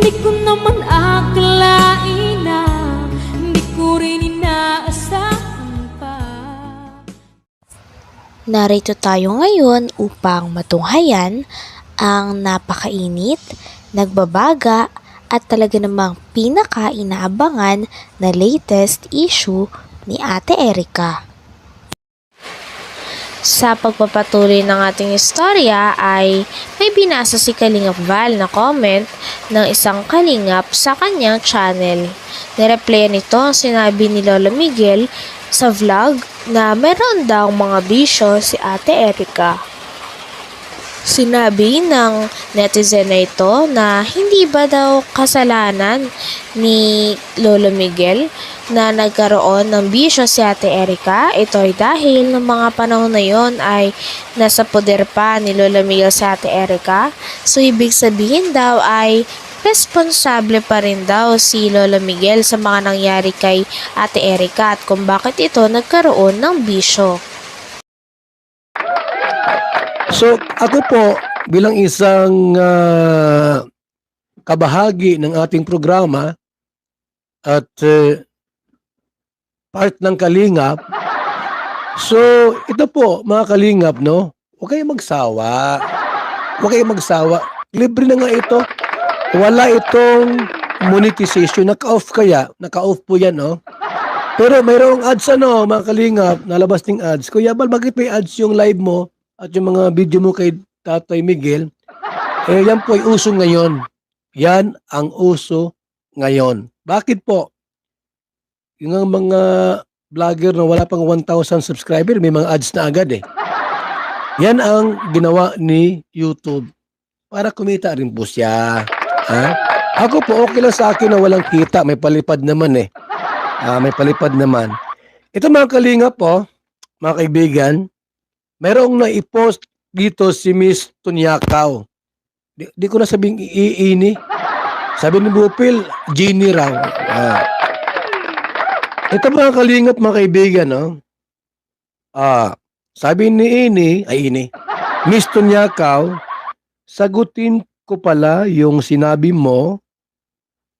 Di ko naman akalain na di ko rin inaasahan pa. Narito tayo ngayon upang matunghayan ang napakainit, nagbabaga at talaga namang pinaka-inaabangan na latest issue ni Ate Erica. Sa pagpapatuloy ng ating istorya ay may binasa si Kalingap Val na comment ng isang kalingap sa kanyang channel. Nireplyan nito ang sinabi ni Lolo Miguel sa vlog na meron daw mga bisyo si Ate Erica. Sinabi ng netizen na ito na hindi ba daw kasalanan ni Lolo Miguel na nagkaroon ng bisyo si Ate Erica. Ito ay dahil ng mga panahon na yon ay nasa poder pa ni Lolo Miguel si Ate Erica. So ibig sabihin daw ay responsable pa rin daw si Lolo Miguel sa mga nangyari kay Ate Erica at kung bakit ito nagkaroon ng bisyo. So ako po bilang isang kabahagi ng ating programa at part ng Kalingap. So ito po mga Kalingap, no? Huwag kayong magsawa. Huwag kayong magsawa. Libre na nga ito. Wala itong monetization. Naka-off kaya. Naka-off po yan, no? Pero mayroong ads mga Kalingap. Nalabas ng ads. Kuya Bal, bakit may ads yung live mo? At yung mga video mo kay Tatay Miguel, yan po ay uso ngayon. Yan ang uso ngayon. Bakit po? Yung mga vlogger na wala pang 1,000 subscriber, may mga ads na agad eh. Yan ang ginawa ni YouTube. Para kumita rin po siya. Ha? Ako po, okay lang sa akin na walang kita. May palipad naman eh. May palipad naman. Ito mga Kalingap po, mga kaibigan, mayroong na-i-post dito si Miss Tunyakaw. Di ko na sabing iini. Sabi ni Bupil, Genie raw. Ito mga Kalingap, mga kaibigan, no? Sabi ni Miss Tunyakaw, sagutin ko pala yung sinabi mo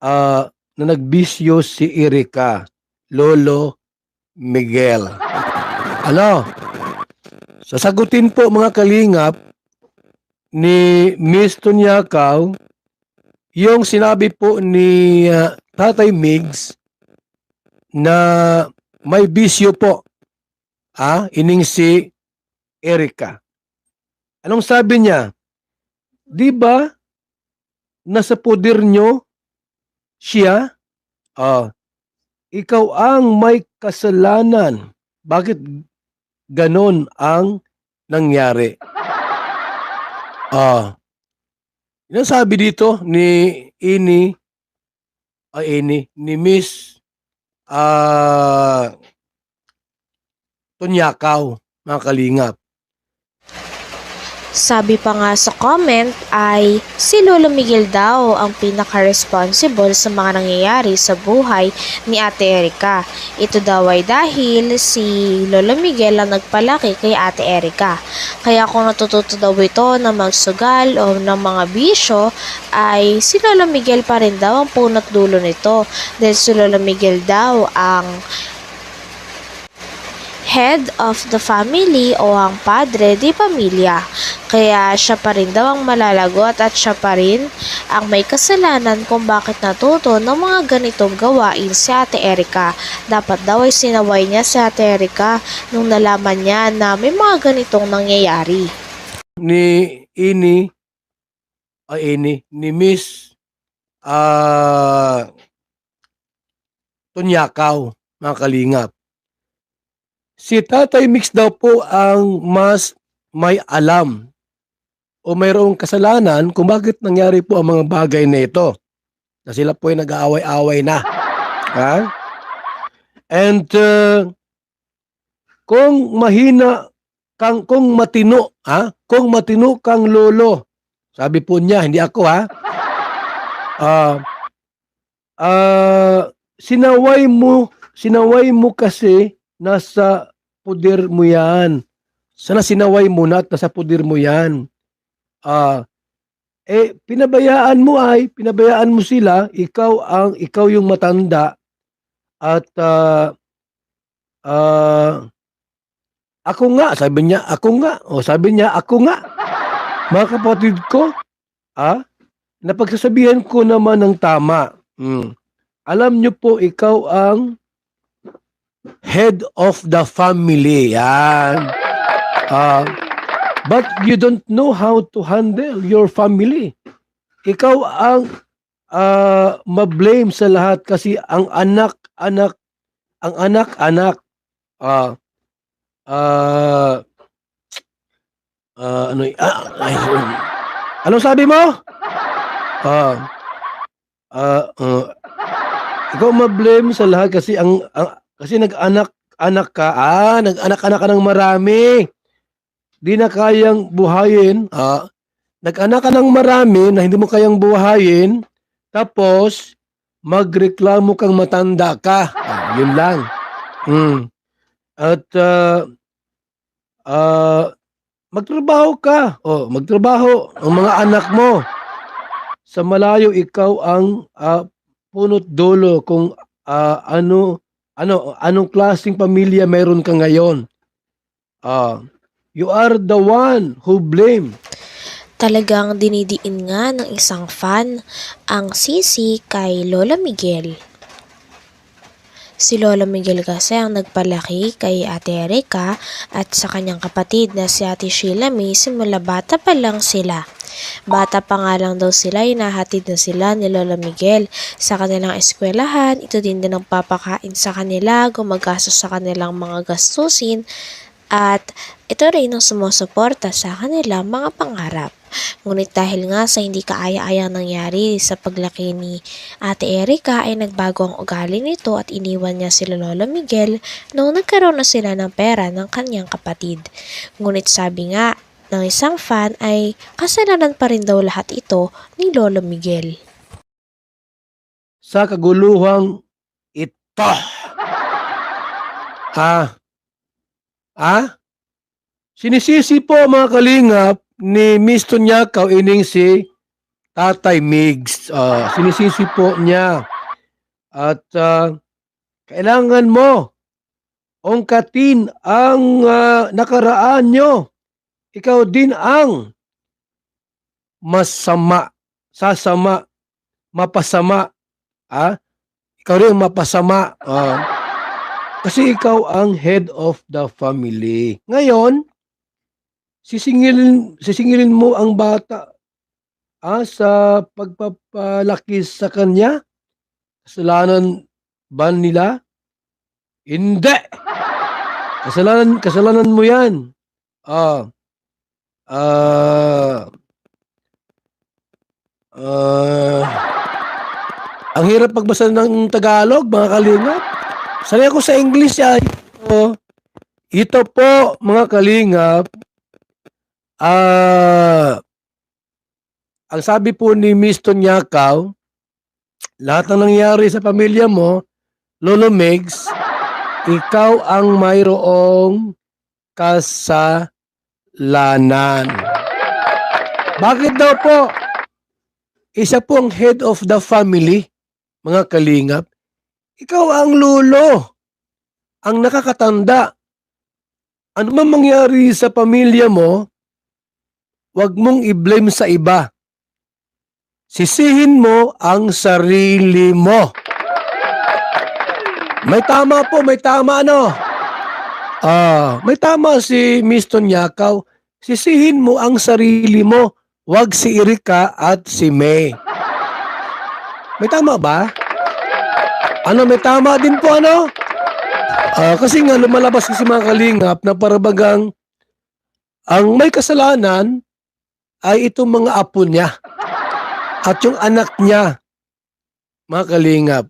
na nagbisyo si Erica, Lolo Miguel. Ano? Sasagutin po mga Kalingap ni Miss Tunyakaw yung sinabi po ni Tatay Migs na may bisyo po ining si Erica. Anong sabi niya? Di ba nasa poder nyo siya? Ikaw ang may kasalanan. Bakit ganon ang nangyari? Yung sabi dito ni Miss Tunyakaw, mga Kalingap. Sabi pa nga sa comment ay si Lolo Miguel daw ang pinaka-responsible sa mga nangyayari sa buhay ni Ate Erica. Ito daw ay dahil si Lolo Miguel ang nagpalaki kay Ate Erica. Kaya kung natututo daw ito na magsugal o ng mga bisyo ay si Lolo Miguel pa rin daw ang punot dulo nito. Dahil si Lolo Miguel daw ang head of the family o ang padre di pamilya. Kaya siya pa rin daw ang malalagot at siya pa rin ang may kasalanan kung bakit natuto ng mga ganitong gawain si Ate Erica. Dapat daw ay sinaway niya si Ate Erica nung nalaman niya na may mga ganitong nangyayari. Ni Miss Tunyakaw, mga Kalingap. Si Tatay Mix daw po ang mas may alam o mayroong kasalanan kung bakit nangyari po ang mga bagay na ito. Na sila po ay nag-aaway-away na. And kung matino kang lolo, sabi po niya, hindi ako sinaway mo kasi nasa poder mo yan. Sana sinaway mo na at nasa poder mo yan. pinabayaan mo sila, ikaw yung matanda at ako nga, sabi niya, ako nga. O sabi niya, ako nga. Mga kapatid ko, napagsasabihan ko naman ng tama. Alam niyo po, ikaw ang head of the family. Yan. But you don't know how to handle your family. Ikaw ang ma-blame sa lahat kasi ang anak-anak, anong sabi mo? Ikaw ma-blame sa lahat kasi kasi nag-anak ka, nag-anak-anak ka ng marami. Di na kayang buhayin, nag-anak ka ng marami na hindi mo kayang buhayin, tapos magreklamo kang matanda ka. Yun lang. At magtrabaho ka. Magtrabaho ang mga anak mo. Sa malayo, ikaw ang punot dulo kung anong klaseng pamilya meron ka ngayon. You are the one who blame. Talagang dinidiin nga ng isang fan ang sisi kay Lola Miguel. Si Lola Miguel kasi ang nagpalaki kay Ate Erica at sa kanyang kapatid na si Ate Sheila May simula bata pa lang sila. Bata pa nga lang daw sila, hinahatid na sila ni Lola Miguel sa kanilang eskwelahan. Ito din ang papakain sa kanila, gumagastos sa kanilang mga gastusin at ito rin ang sumusuporta sa kanilang mga pangarap. Ngunit dahil nga sa hindi kaaya-ayang nangyari sa paglaki ni Ate Erica ay nagbago ang ugali nito at iniwan niya sila Lola Miguel nung nagkaroon na sila ng pera ng kanyang kapatid. Ngunit sabi nga ng isang fan ay kasalanan pa rin daw lahat ito ni Lola Miguel. Sa kaguluhang ito. Sinisisi po mga kalingap ni Miss Tunyakaw ining si Tatay Migs. Sinisisi po niya. At kailangan mo ungkatin ang nakaraan nyo. Ikaw din ang mapasama. Ikaw rin ang mapasama. Kasi ikaw ang head of the family. Ngayon, sisingilin mo ang bata sa pagpapalaki sa kanya? Kasalanan ba nila? Hindi! Kasalanan mo yan. Ang hirap pagbasa ng Tagalog, mga kalingap. Sanay ako sa English ay. Ito po, mga kalingap, ang sabi po ni Miss Tunyakaw, lahat ng nangyari sa pamilya mo, Lolo Megs, ikaw ang mayroong kasalanan. Bakit daw po? Isa po ang head of the family, mga kalingap. Ikaw ang lolo, ang nakakatanda. Ano man mangyari sa pamilya mo, huwag mong i-blame sa iba. Sisihin mo ang sarili mo. May tama po, may tama ano? May tama si Miss Tunyakaw. Sisihin mo ang sarili mo, huwag si Erica at si May. May tama ba? May tama din po ano? Kasi nga lumalabas kasi mga kalingap na parabagang ang may kasalanan ay itong mga apo niya at yung anak niya, mga kalingap.